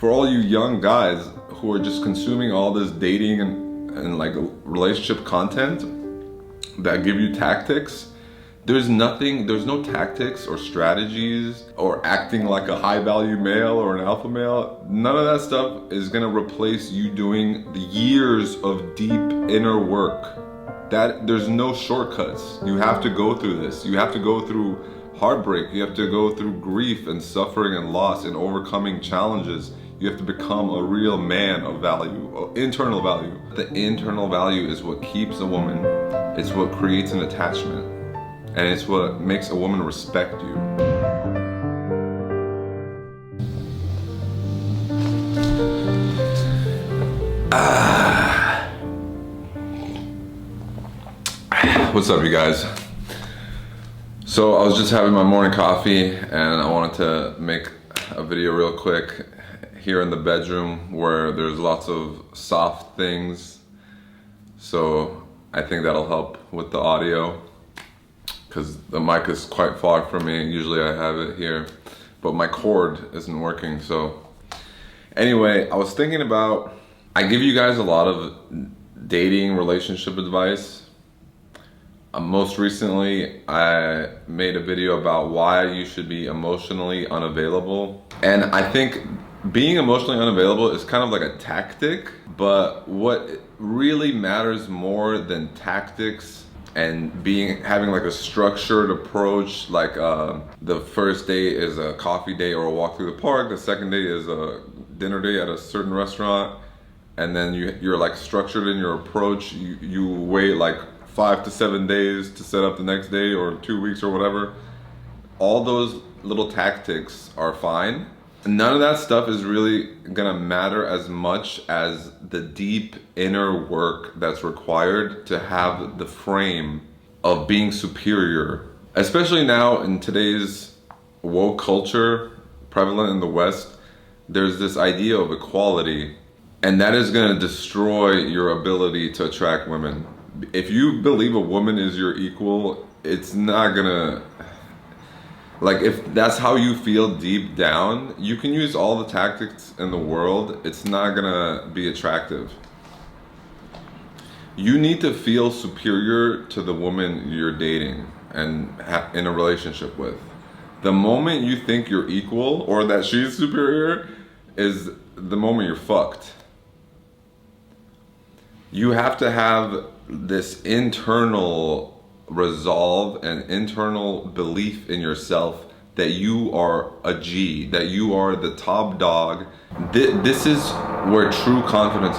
For all you young guys who are just consuming all this dating and like relationship content that give you tactics, there's no tactics or strategies or acting like a high value male or an alpha male. None of that stuff is gonna replace you doing the years of deep inner work. There's no shortcuts. You have to go through this. You have to go through heartbreak. You have to go through grief and suffering and loss and overcoming challenges. You have to become a real man of value, internal value. The internal value is what keeps a woman. It's what creates an attachment. And it's what makes a woman respect you. What's up, you guys? So I was just having my morning coffee and I wanted to make a video real quick here in the bedroom where there's lots of soft things. So I think that'll help with the audio because the mic is quite far from me. Usually I have it here, but my cord isn't working. So anyway, I was thinking about, I give you guys a lot of dating relationship advice. Most recently, I made a video about why you should be emotionally unavailable. And I think being emotionally unavailable is kind of like a tactic, but what really matters more than tactics and having like a structured approach, like the first day is a coffee day or a walk through the park, the second day is a dinner day at a certain restaurant, and then you're like structured in your approach. You wait like 5 to 7 days to set up the next day or 2 weeks or whatever. All those little tactics are fine. None of that stuff is really gonna matter as much as the deep inner work that's required to have the frame of being superior. Especially now in today's woke culture, prevalent in the West, there's this idea of equality, and that is gonna destroy your ability to attract women. If you believe a woman is your equal, it's not gonna, like, if that's how you feel deep down, you can use all the tactics in the world, it's not gonna be attractive. You need to feel superior to the woman you're dating and in a relationship with. The moment you think you're equal or that she's superior is the moment you're fucked. You have to have this internal resolve and internal belief in yourself that you are a G, that you are the top dog. This is where true confidence.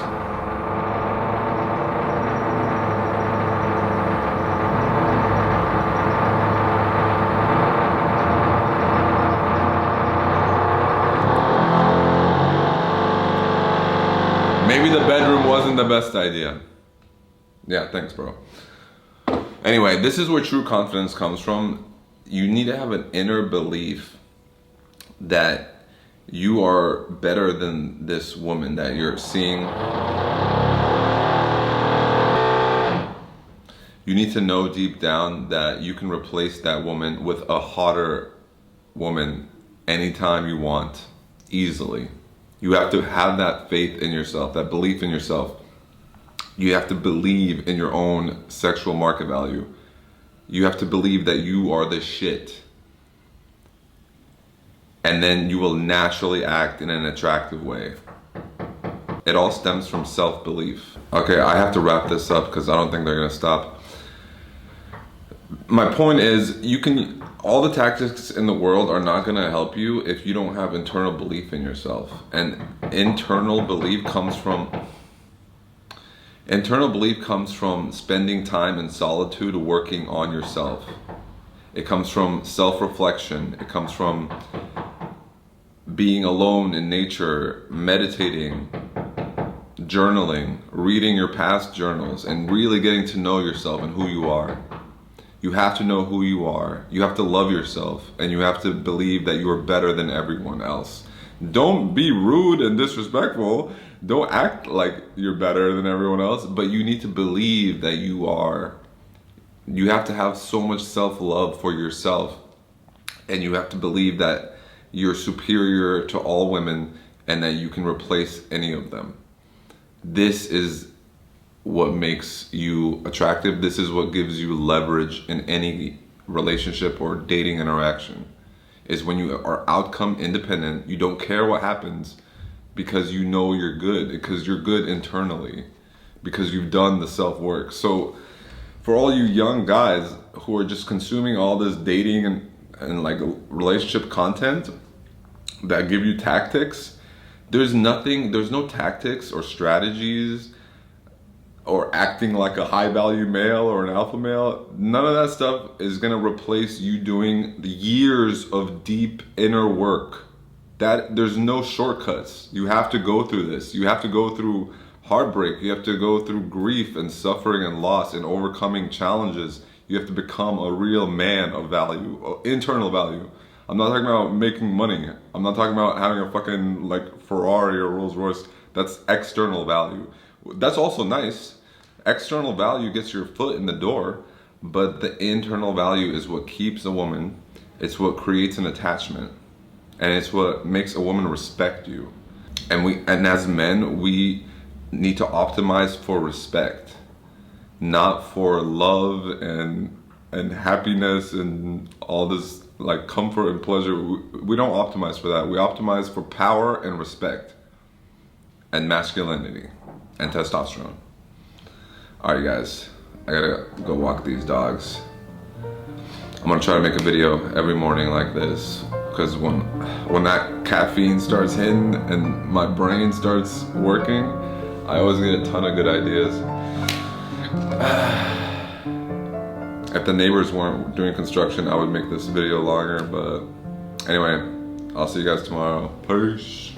Maybe the bedroom wasn't the best idea. Yeah, thanks, bro. Anyway, this is where true confidence comes from. You need to have an inner belief that you are better than this woman that you're seeing. You need to know deep down that you can replace that woman with a hotter woman anytime you want, easily. You have to have that faith in yourself, that belief in yourself. You have to believe in your own sexual market value. You have to believe that you are the shit. And then you will naturally act in an attractive way. It all stems from self-belief. Okay, I have to wrap this up because I don't think they're gonna stop. My point is, all the tactics in the world are not gonna help you if you don't have internal belief in yourself. And internal belief comes from spending time in solitude working on yourself. It comes from self-reflection. It comes from being alone in nature, meditating, journaling, reading your past journals, and really getting to know yourself and who you are. You have to know who you are. You have to love yourself, and you have to believe that you are better than everyone else. Don't be rude and disrespectful. Don't act like you're better than everyone else, but you need to believe that you are. You have to have so much self-love for yourself, and you have to believe that you're superior to all women, and that you can replace any of them. This is what makes you attractive. This is what gives you leverage in any relationship or dating interaction, is when you are outcome independent. You don't care what happens because you know you're good, because you're good internally, because you've done the self-work. So for all you young guys who are just consuming all this dating and like relationship content that give you tactics, there's no tactics or strategies or acting like a high value male or an alpha male. None of that stuff is gonna replace you doing the years of deep inner work. That there's no shortcuts. You have to go through this. You have to go through heartbreak. You have to go through grief and suffering and loss and overcoming challenges. You have to become a real man of value, internal value. I'm not talking about making money. I'm not talking about having a fucking like Ferrari or Rolls Royce. That's external value. That's also nice. External value gets your foot in the door, but the internal value is what keeps a woman. It's what creates an attachment, and it's what makes a woman respect you. And as men, we need to optimize for respect, not for love and happiness and all this like comfort and pleasure. We don't optimize for that. We optimize for power and respect and masculinity and testosterone. All right, guys, I gotta go walk these dogs. I'm gonna try to make a video every morning like this, because when that caffeine starts hitting and my brain starts working, I always get a ton of good ideas. If the neighbors weren't doing construction, I would make this video longer, but anyway, I'll see you guys tomorrow. Peace.